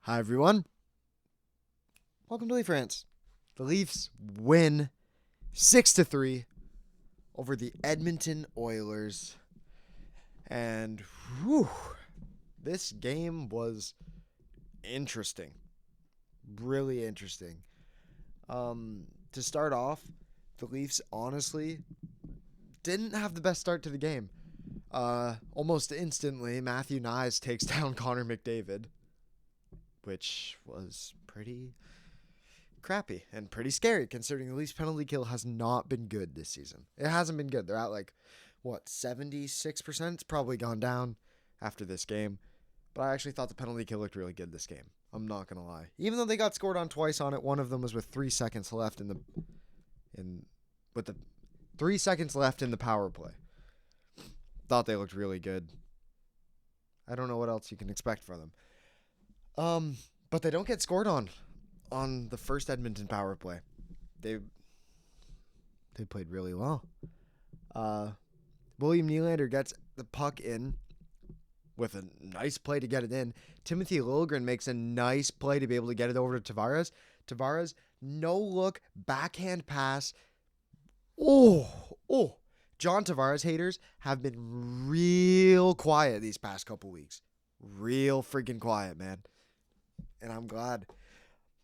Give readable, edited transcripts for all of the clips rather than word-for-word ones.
Hi, everyone. Welcome to Rants. The Leafs win 6-3 over the Edmonton Oilers. And this game was interesting. Really interesting. To start off, the Leafs honestly didn't have the best start to the game. Almost instantly, Matthew Knies takes down Connor McDavid, which was pretty crappy and pretty scary considering the Leafs penalty kill has not been good this season. It hasn't been good. They're at 76%? It's probably gone down after this game. But I actually thought the penalty kill looked really good this game. I'm not going to lie. Even though they got scored on twice on it, one of them was with 3 seconds left in the 3 seconds left in the power play. Thought they looked really good. I don't know what else you can expect from them. But they don't get scored on the first Edmonton power play. They played really well. William Nylander gets the puck in with a nice play to get it in. Timothy Liljegren makes a nice play to be able to get it over to Tavares. Tavares, no look, backhand pass. Oh. John Tavares haters have been real quiet these past couple weeks. Real freaking quiet, man. And I'm glad.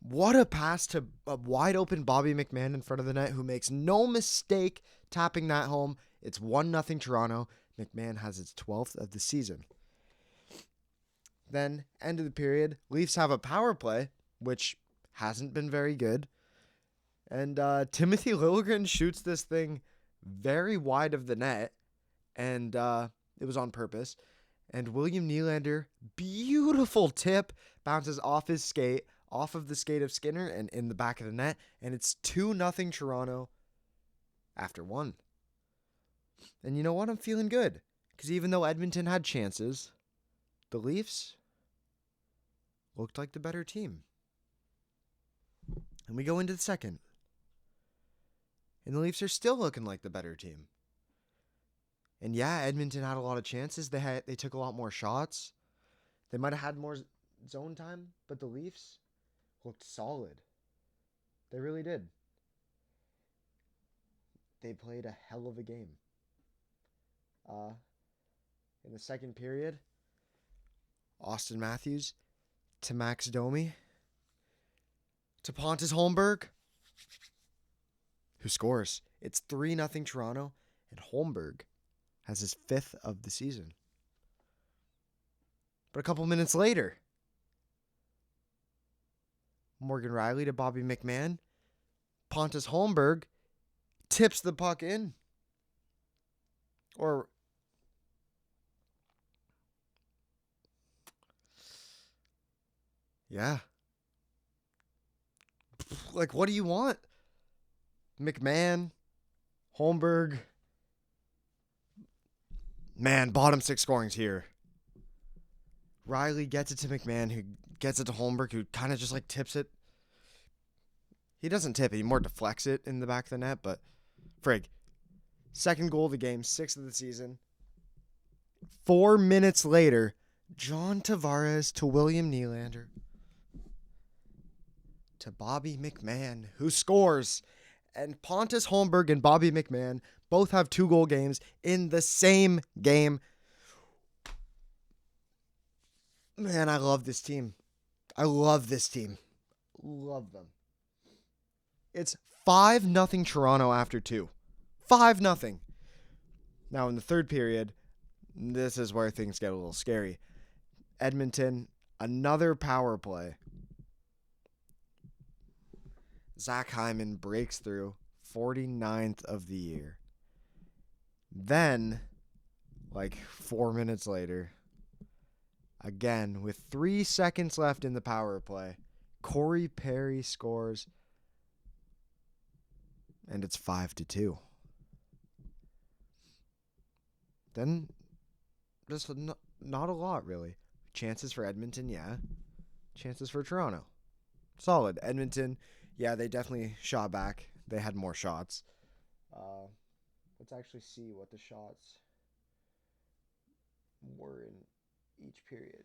What a pass to a wide open Bobby McMann in front of the net, who makes no mistake tapping that home. It's 1-0 Toronto. McMann has its 12th of the season. Then, end of the period, Leafs have a power play, which hasn't been very good. And Timothy Liljegren shoots this thing very wide of the net, and it was on purpose. And William Nylander, beautiful tip, bounces off his skate, off of the skate of Skinner and in the back of the net, and it's 2-0 Toronto after one. And you know what? I'm feeling good, because even though Edmonton had chances, the Leafs looked like the better team. And we go into the second, and the Leafs are still looking like the better team. And yeah, Edmonton had a lot of chances. They took a lot more shots. They might have had more zone time, but the Leafs looked solid. They really did. They played a hell of a game. In the second period, Austin Matthews to Max Domi to Pontus Holmberg, who scores. It's 3-0 Toronto, and Holmberg has his 5th of the season. But a couple minutes later, Morgan Rielly to Bobby McMann. Pontus Holmberg tips the puck in. Yeah. What do you want? McMann, Holmberg. Man, bottom 6 scoring's here. Rielly gets it to McMann, who gets it to Holmberg, who kind of just tips it. He doesn't tip it, he more deflects it in the back of the net, but frig. Second goal of the game, 6th of the season. 4 minutes later, John Tavares to William Nylander to Bobby McMann, who scores. And Pontus Holmberg and Bobby McMann both have 2-goal games in the same game. Man, I love this team. Love them. It's 5-0 Toronto after 2. 5-0. Now, in the third period, this is where things get a little scary. Edmonton, another power play. Zach Hyman breaks through, 49th of the year. Then, 4 minutes later, again, with 3 seconds left in the power play, Corey Perry scores, and it's 5-2. Then, just not a lot, really. Chances for Edmonton, yeah. Chances for Toronto. Solid. Edmonton, yeah, they definitely shot back. They had more shots. Let's actually see what the shots were in each period.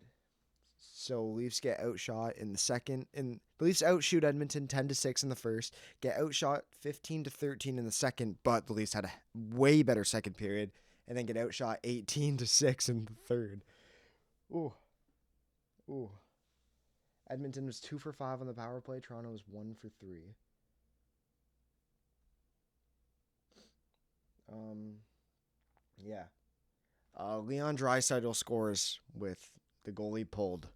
So Leafs get outshot in the second. And the Leafs outshoot Edmonton 10-6 in the first, get outshot 15-13 in the second, but the Leafs had a way better second period, and then get outshot 18-6 in the third. Ooh. Ooh. Edmonton was 2 for 5 on the power play. Toronto was 1 for 3. Yeah. Leon Draisaitl scores with the goalie pulled,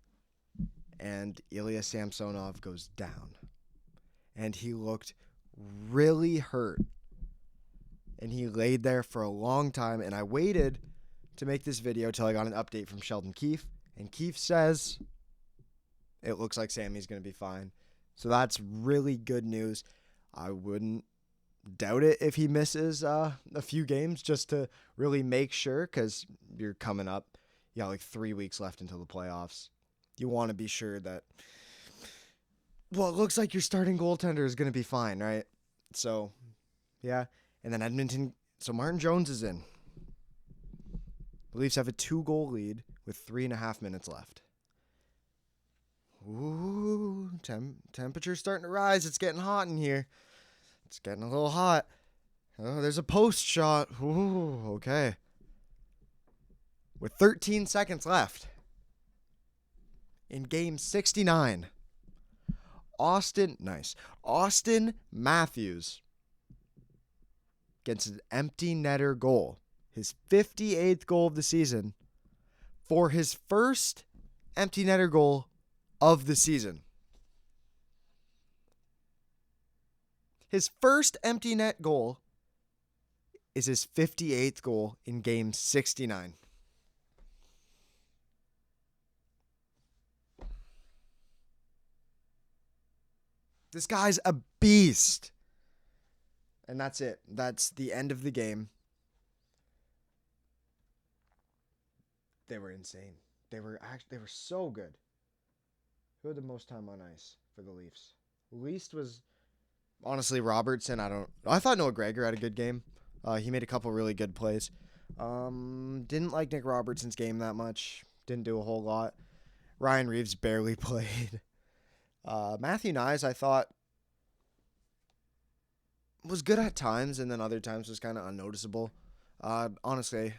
and Ilya Samsonov goes down. And he looked really hurt. And he laid there for a long time, and I waited to make this video till I got an update from Sheldon Keefe, and Keefe says it looks like Sammy's going to be fine. So that's really good news. I wouldn't doubt it if he misses a few games just to really make sure, because you're coming up. You got like 3 weeks left until the playoffs. You want to be sure that, well, it looks like your starting goaltender is going to be fine, right? So, yeah. And then Edmonton, so Martin Jones is in. The Leafs have a 2-goal lead with 3.5 minutes left. Ooh, temperature's starting to rise. It's getting hot in here. It's getting a little hot. Oh, there's a post shot. Ooh, okay. With 13 seconds left in game 69, Austin Matthews gets an empty netter goal, his 58th goal of the season, for his first empty netter goal of the season. His first empty net goal is his 58th goal in game 69. This guy's a beast. And that's it. That's the end of the game. They were insane. They were so good. Who had the most time on ice for the Leafs? Least was honestly Robertson. I thought Noah Gregor had a good game. He made a couple really good plays. Didn't like Nick Robertson's game that much. Didn't do a whole lot. Ryan Reeves barely played. Matthew Nyes, I thought, was good at times, and then other times was kind of unnoticeable. Honestly,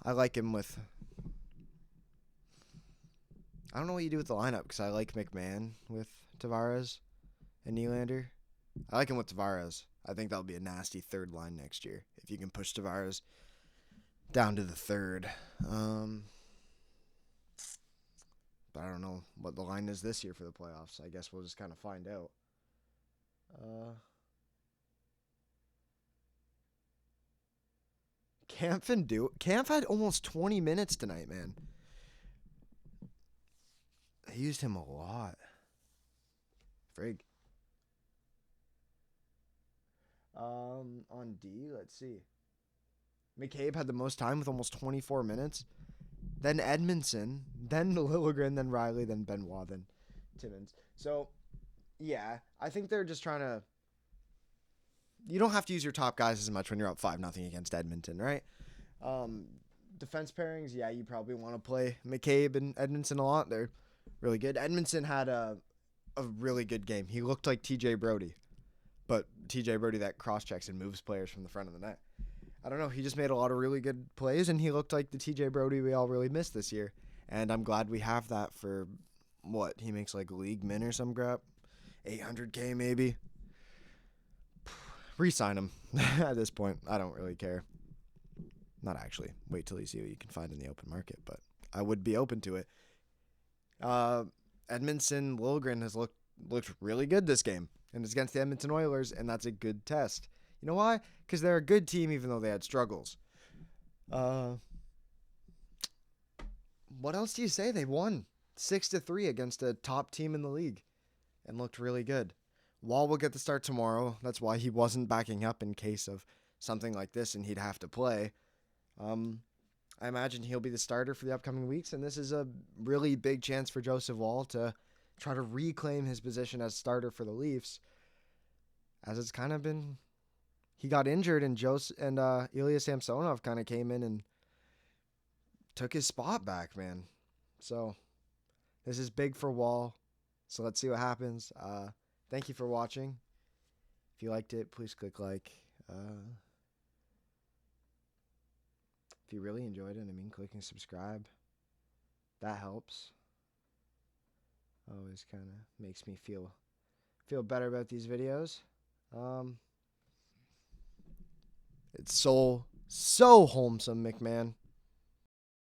I like him with... I don't know what you do with the lineup, because I like McMahon with Tavares and Nylander. I like him with Tavares. I think that'll be a nasty third line next year, if you can push Tavares down to the third. But I don't know what the line is this year for the playoffs. I guess we'll just kind of find out. Camp had almost 20 minutes tonight, man. I used him a lot. Frig. On D, let's see. McCabe had the most time with almost 24 minutes. Then Edmondson, then Liljegren, then Riley, then Benoit, then Timmins. So, yeah, I think they're just trying to... You don't have to use your top guys as much when you're up 5-0 against Edmonton, right? Defense pairings, yeah, you probably want to play McCabe and Edmondson a lot. They're really good. Edmondson had a really good game. He looked like TJ Brody, but TJ Brody that cross-checks and moves players from the front of the net. I don't know. He just made a lot of really good plays, and he looked like the TJ Brody we all really missed this year. And I'm glad we have that for, what, he makes like league min or some crap? $800K maybe? Re-sign him at this point. I don't really care. Not actually. Wait till you see what you can find in the open market, but I would be open to it. Edmondson Liljegren has looked really good this game, and it's against the Edmonton Oilers, and that's a good test. You know why? Because they're a good team even though they had struggles. What else do you say? They won 6-3 against a top team in the league and looked really good. Wall will get the start tomorrow. That's why he wasn't backing up in case of something like this and he'd have to play. I imagine he'll be the starter for the upcoming weeks, and this is a really big chance for Joseph Wall to try to reclaim his position as starter for the Leafs, as it's kind of been... He got injured, and Ilya Samsonov kind of came in and took his spot back, man. So this is big for Wall. So let's see what happens. Thank you for watching. If you liked it, please click like. If you really enjoyed it, clicking subscribe. That helps. Always kind of makes me feel better about these videos. It's so wholesome, McMahon.